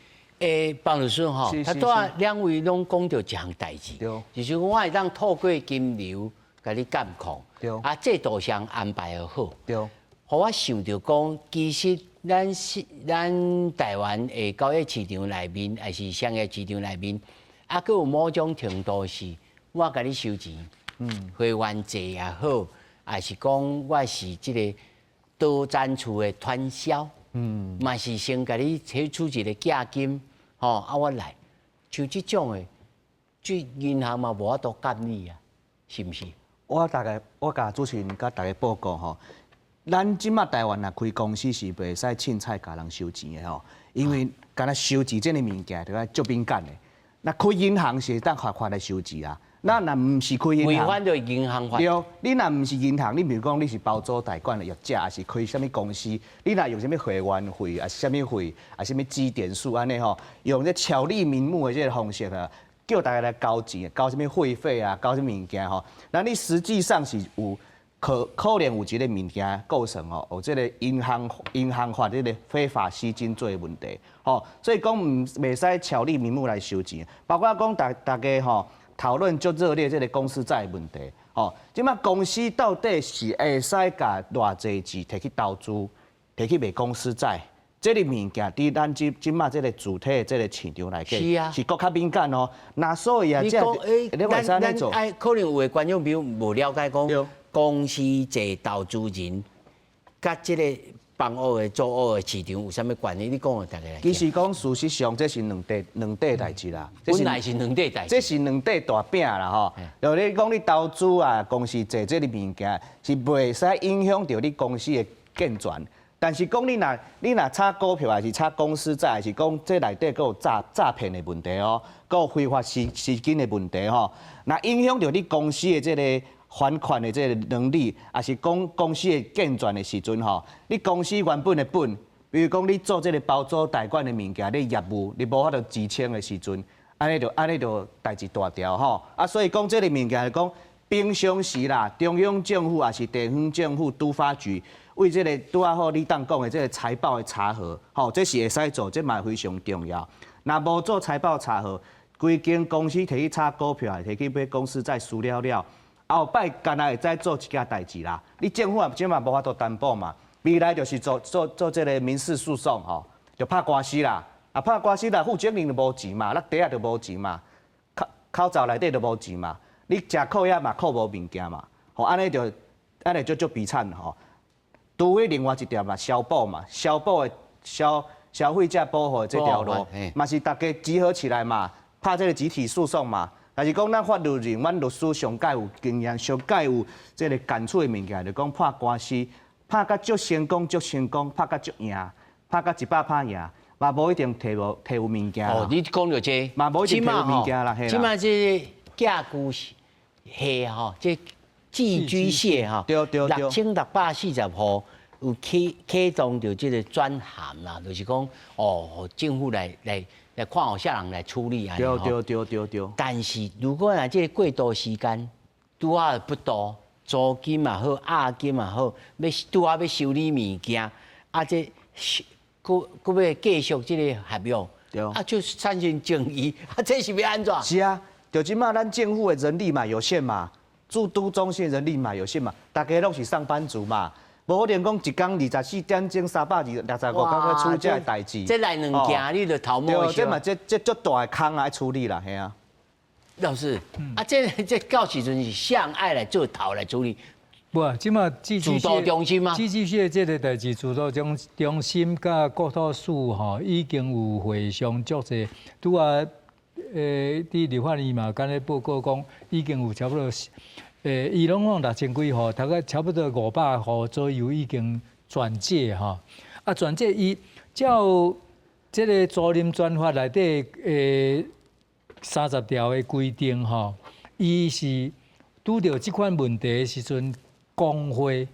邦律师吼，他拄仔两位拢讲到一项代志，就是讲我会当透过金流甲你监控，啊制度上安排得好，互我想到讲，其实咱台湾的交易市场内面，还是商业市场内面，啊，佮有某种程度是。我甲你收钱，会员制也好，还是讲我是即个多赞助的传销，嘛是先甲你提出一个价金，啊我来，像即种的，即银行嘛无法度监你啊，是毋是？我甲主持人甲大家报告吼，咱即马台湾若开公司是袂使凊彩甲人收钱的吼，因为敢若收钱这个物件，就爱足敏感的。那开银行是当罚来收钱啊。咱若毋是开银行，违反着银行法。对，你若毋是银行，你比如讲你是包租代管的业者，还是开什么公司，你若用什么会员费，还是什么费，还是什么积点数安尼吼，用这巧立名目的这个方式啊，叫大家来交钱，交什么会费啊，交什么物件吼，那你实际上是有可能有一个物件构成哦，有这个银行法这个非法吸金罪的问题，吼，所以讲袂使巧立名目来收钱，包括讲大家吼。讨论足热烈，这个公司债问题，即摆公司到底是会使甲偌济钱摕去投资，摕去买公司债，这个物件伫咱即摆这个主体的这个市场来讲，是搁较敏感哦。那所以啊，这你会使安尼做？可能有的观众朋友无了解讲，公司债投资人，甲这个。帮屋的、租屋的市场有啥物关系？你讲个大家来。其实讲事实上，这是两块代志啦。本来是两块代志。这是两块大饼啦吼。就你讲你投资啊，公司做这个物件是袂使影响到你公司的健全。但是讲你若炒股票还是炒公司债，还是讲这内底佫有诈骗的问题哦，佫有非法吸金的问题吼。那影响到你公司的这个。还款的这个能力，也是讲公司的健全的时阵吼，你公司原本的本，比如讲你做这个包租代管的物件，你业务你无法度支撑的时阵，安尼就代志大条吼。啊，所以讲这个物件来讲，平常时啦，中央政府也是地方政府都发局为这个拄啊好你当讲的这个财报的查核，吼，这是会使做，这嘛非常重要。若无做财报查核，规间公司摕去炒股票，摕去买公司再输了。后摆干那会再做一件代志啦，你政府也即嘛无法度担保嘛，未来就是做这个民事诉讼吼，就拍官司啦，啊拍官司啦，负责人就无钱嘛，那底下就无钱嘛，口罩内底就无钱嘛，你食扣也嘛扣无物件嘛，吼安尼就足悲惨吼。除非另外一条嘛，消保嘛，消保的消费者保护的这条路，嘛是大家集合起来嘛，拍这个集体诉讼嘛。但是讲咱法律人，阮律师上界有经验，上界有这个感触的物件，就讲拍官司，拍甲足成功，拍甲足赢，拍甲100拍赢，嘛无一定摕有物件。哦，你讲到这，嘛无一定摕有物件啦，即马这价居蟹吼，这寄居蟹哈，6640户有启动着这个专函啦，就是讲政府来看候下人来处理啊。对。但是如果这个过渡时间拄啊不多，租金嘛好，押金嘛好，拄啊要修理物件，啊这佫要继续这个合约，对啊就产生争议，啊这是要安怎？是啊，就即马咱政府的人力嘛有限嘛，驻都中心人力嘛有限嘛，大家拢是上班族嘛，无可能讲一工24点钟365天去处理这代志。这来两件你就头毛对，这嘛这足大的坑啊，要处理啦，嘿啊。老师，啊这到时阵是向爱来做头来处理。不，即马自治主导中心吗？自治县这个代志，主导中心甲国土署吼已经有会商足济，拄啊，伫立法院嘛，刚才报告讲已经有差不多，伊拢讲6000几户，大概差不多500户左右已经转介吼。啊，转介伊照这个租赁专法内底30条的规定吼，伊是拄着即款问题的时阵。工会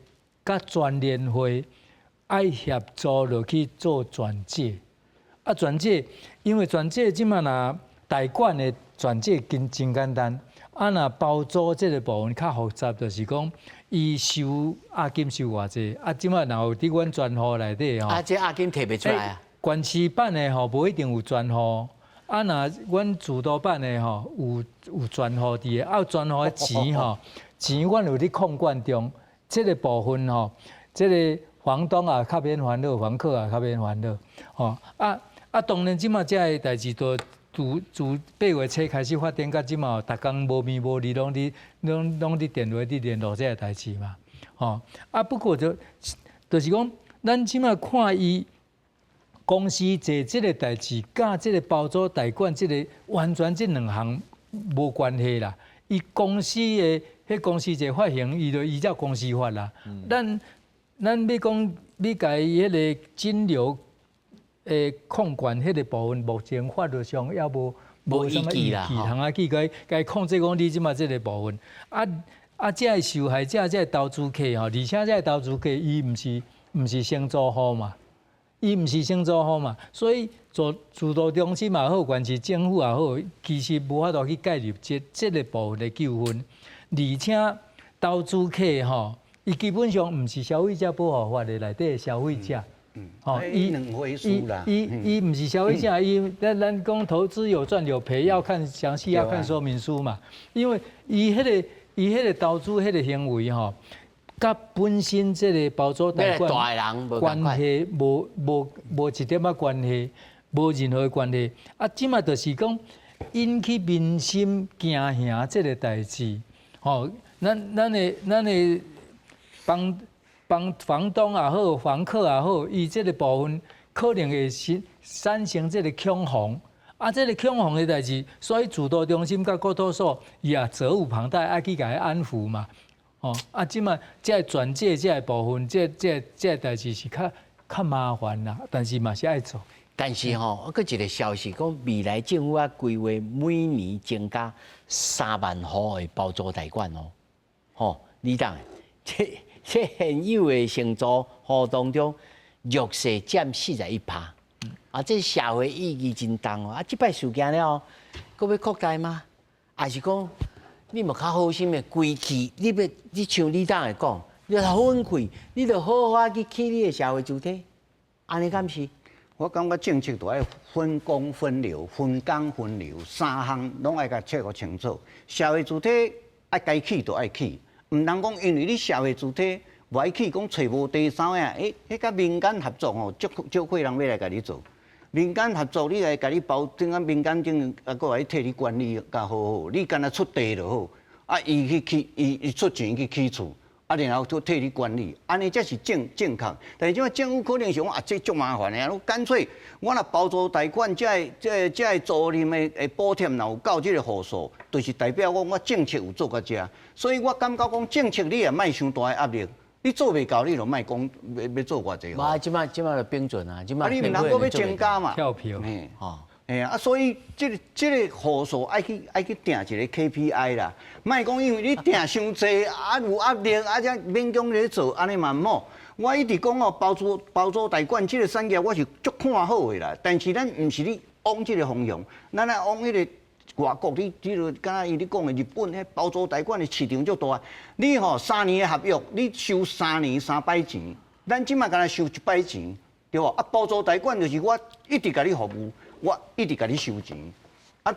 甲专联会爱协助落去做转介，啊转介，因为转介即马若代管的转介真简单，啊若包租这个部分较复杂，就是讲伊收押金收偌济，啊即马若有伫阮专户内底吼，啊这押金摕袂出来啊。县市版的吼无一定有专户，啊若阮自都版的吼有专户伫的，啊有专户的钱吼。钱阮有咧控管中，这个部分吼，这个房东啊较免烦恼，房客啊较免烦恼，吼当然即马这个代志都自8月初开始发展，到即马逐工无眠无日，拢伫电话伫联络这个代志嘛，吼不过就是讲，咱即马看伊公司做这个代志，甲这个包租代管这个完全这两项无关系啦，伊公司的。迄公司一个发行，伊就依照公司法啦。咱要讲你家迄个金流控管迄个部分，目前法律上也无什么依据，通啊去该控制讲你即马即个部分。这个受害者，这个投资客吼，而且这个投资客伊毋是先租户嘛，所以自都中心也好，县市政府也好，其实无法度去介入这个部分的纠纷。而且投资客吼，伊基本上毋是消费者保护法的内底的消费者，伊两回事啦。伊毋是消费者，咱讲投资有赚有赔，要看详细要看说明书嘛。因为伊迄个投资迄个行为吼，甲本身这个包租代管关系无一点仔关系，无任何关系。即马就是讲引起民心惊吓这个代志。咱的房东也好，房客也好，伊这个部分可能会产生这个恐慌，这个恐慌的代志，所以自都中心甲国土所也责无旁贷，爱去甲伊安抚嘛。即马这转介这个部分，这代志是较麻烦啦，但是嘛是爱做。但是吼，佫一个消息讲，未来政府规划每年增加3万户的包租代管哦，你当这现有的承租户当中，弱势占41%，这社会意义真重哦。这摆事件了，佫要扩大吗？还是讲你莫较好心的规矩？你像你当来讲，你要分开，你就好好去起你的社会主体，安尼敢是？我感觉政策都要分工分流、分工分流，3项拢爱甲切互清楚。社会主体爱该起就爱起，毋通讲因为你社会主体无爱起，讲找无第三个，迄甲民间合作吼，足伙人要来甲你做。民间合作，你来甲你包，等下民间种佫来替你管理，甲好好，你干那出地就好，伊去起，伊出钱去起厝。然后就替你管理，安尼才是正确。但是即个政府可能想讲这足麻烦的，干脆我若包租代管，这租赁的补贴若有到这个户数，就是代表我政策有做到这。所以我感觉讲政策你也莫伤大的压力，你做袂到，你就莫讲要做偌济。即摆就标准啊，即摆你毋通搁要增加嘛？跳票。所以这个户数爱去定一个 KPI 啦，莫讲因为你定伤济，有压力，才勉强咧做，安尼嘛唔好。我一直讲哦，包租代管这个产业我是足看好的啦，但是咱唔是你往这个方向，咱来往迄个外国你就敢若伊咧讲的日本迄包租代管的市场足大，你吼3年的合约，你收3年300钱，咱即马敢若收100钱，对无？啊，包租代管就是我一直甲你服务，我一直甲你收钱，啊，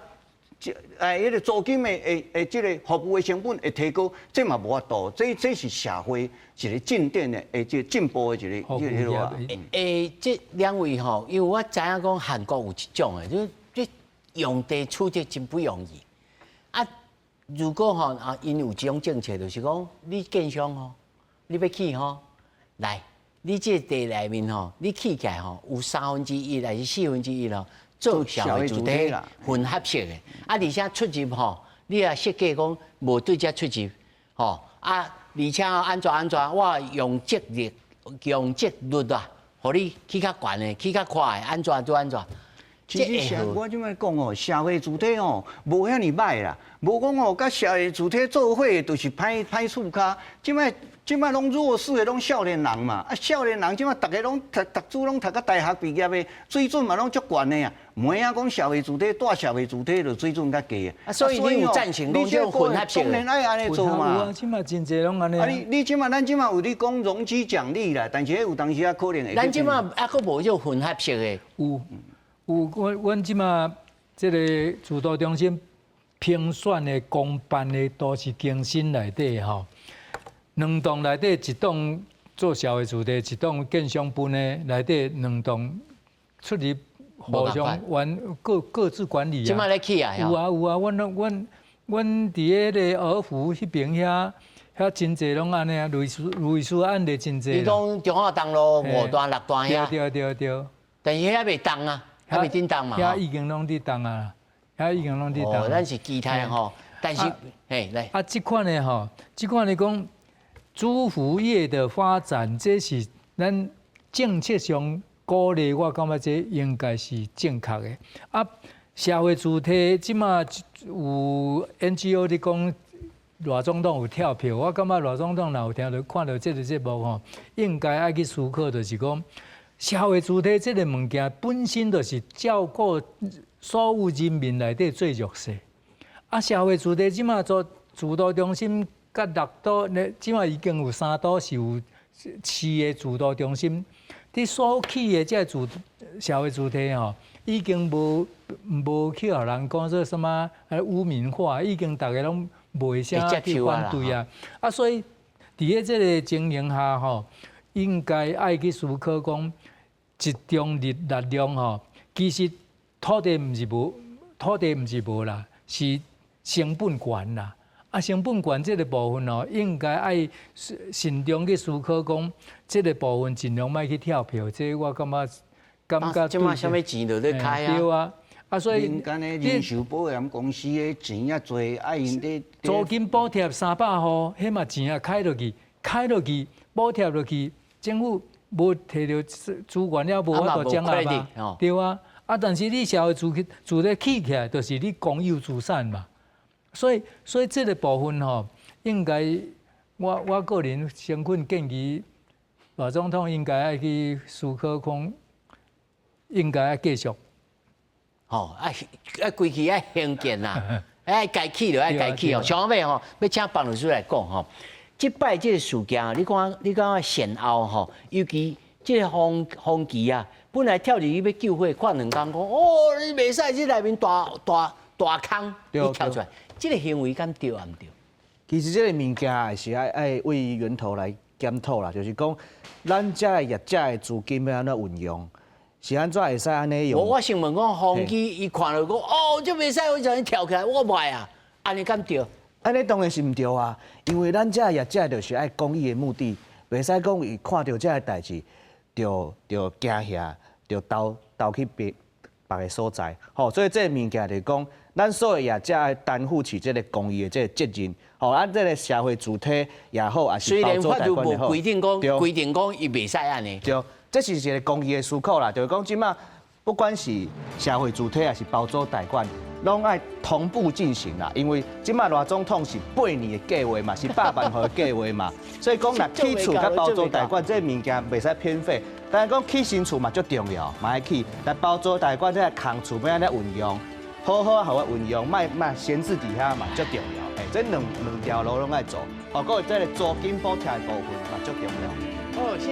迄个租金的即个服务的成本会提高，这嘛无法度，这是社会一个进展的即进步的一个迄个啊。这两位吼，因为我知影讲韩国有一种的，就是这用地处置真不容易。啊，如果吼因有这种政策，就是讲你建商吼，你要起吼，来，你这地内面吼，你起起来吼，有1/3还是1/4咯？做社会主体混合式的，啊，而且出入吼，你也设计讲无对遮出入，吼啊，而且安怎，我用积率啊，互你去较悬的，去较快的，安怎就安怎。其实我即摆讲哦，社会主体哦，无遐尼歹啦，无讲哦，甲社会主体做伙就是歹处骹。即摆拢弱势的拢少年人嘛，啊，少年人即摆逐个拢读书拢读到大学毕业的，水准嘛拢足悬的啊。唔影讲社会主体带社会主体就水准较低啊。所以你有赞成讲这种混合式的？当然爱安尼做嘛。有啊，即马真侪拢安尼。啊，咱即马有咧讲容积奖励啦，但是有当时啊可能会。咱即马还佫无种混合式的。有，阮即马即个主导中心评选的公办的都市更新内底吼。2栋内底一栋做社会主体，一栋建商分的内底2栋出入互相各自管理啊。即摆咧起啊？有啊，阮伫迄个儿福迄边遐真侪拢安尼啊，类似案例真侪。你讲中华东路5段6段遐？对。但是遐未动啊，遐未顶动嘛。遐已经拢伫动啊，哦，咱是期待吼，但是嘿来。啊，即款的吼，即款的讲。主服业的发展，这是咱政策上鼓励，我感觉这应该是正确的。啊，社会主体即马有 NGO 咧讲，赖总统有跳票，我感觉赖总统若有听到看到这个节目吼，应该爱去思考，就是讲社会主体这个物件本身就是照顾所有人民内底最弱势。啊，社会主体即马做主导中心。甲6都，即马已经有3都是有市的主导中心，伫所起的这社会主体吼，已经无去互人讲做什么污名化，已经大家拢袂啥去反对啊。啊，所以伫咧这个情形下吼，应该爱去思考讲集中力量吼，其实土地毋是无啦，是成本悬啦。啊，成本悬这个部分哦，应该爱慎重去思考，讲这个部分尽量莫去跳票。这我感觉即马啥物钱都咧开啊。对啊，啊所以民间的人寿保险公司的钱也多，啊因咧租金补贴300户，迄嘛钱也开落去，补贴落去，政府无摕到资源了，无法度掌握嘛。对啊，啊但是你社会自咧起起来，就是你公有资产嘛。所以这个部分吼，应该我个人先肯建议，赖总统应该爱去思考讲，应该爱继续。吼，规矩爱兴建啦，爱该起就爱该起哦。上尾吼，要请房律师来讲吼，即摆即个事件，你讲善后吼，尤其即个风期啊，本来跳入去要救火，看2工讲哦，你袂使即内面大坑，你跳出来。这个行为敢对啊？唔对？其实这个物件还是爱为源头来检讨啦，就是讲咱遮的业者的资金要安怎运用，是安怎会使安尼用？我想问讲，风机伊看到讲哦，这袂使，我叫你跳起来，我唔爱啊，安尼敢对？安尼当然是唔对啊，因为咱遮的业者就是爱公益的目的，袂使讲伊看到遮个代志，就惊吓，就投去别个所在。吼，所以这个物件就是讲。咱所有业者爱担负起这个公益的这个责任，吼，咱这个社会主体也好，也是包租代管也好，规定讲伊袂使安尼。对，这是一个公益的思考啦，就是讲即马不管是社会主体还是包租代管，拢爱同步进行啦。因为即马赖总统是8年的计划嘛，是100万户的计划嘛，所以讲若起厝甲包租代管这物件袂使偏废。但是讲起新厝嘛足重要，嘛爱起，但包租代管这个空厝要安尼运用。好好好我运用，卖闲置底下嘛足重要。嘿，这两条路拢爱做。哦，还有这个租金补贴的部分嘛足重要。哦，谢谢。